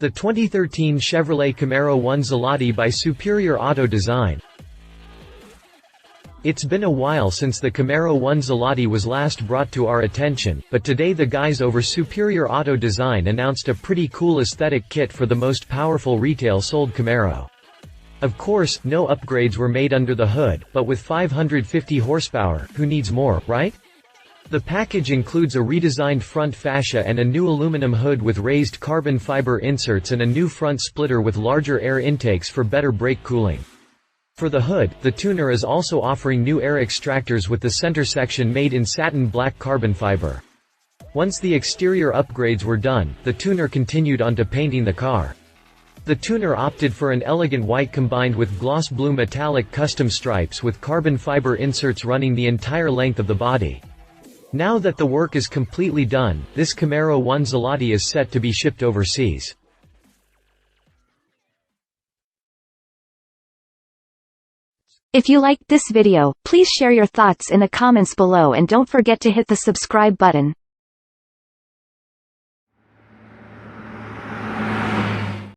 The 2013 Chevrolet Camaro ZL1 by Superior Auto Design. It's been a while since the Camaro ZL1 was last brought to our attention, but today the guys over Superior Auto Design announced a pretty cool aesthetic kit for the most powerful retail sold Camaro. Of course, no upgrades were made under the hood, but with 550 horsepower, who needs more, right? The package includes a redesigned front fascia and a new aluminum hood with raised carbon fiber inserts and a new front splitter with larger air intakes for better brake cooling. For the hood, the tuner is also offering new air extractors with the center section made in satin-black carbon fiber. Once the exterior upgrades were done, the tuner continued on to painting the car. The tuner opted for an elegant white combined with gloss blue metallic custom stripes with carbon fiber inserts running the entire length of the body. Now that the work is completely done, this Camaro ZL1 is set to be shipped overseas. If you liked this video, please share your thoughts in the comments below and don't forget to hit the subscribe button.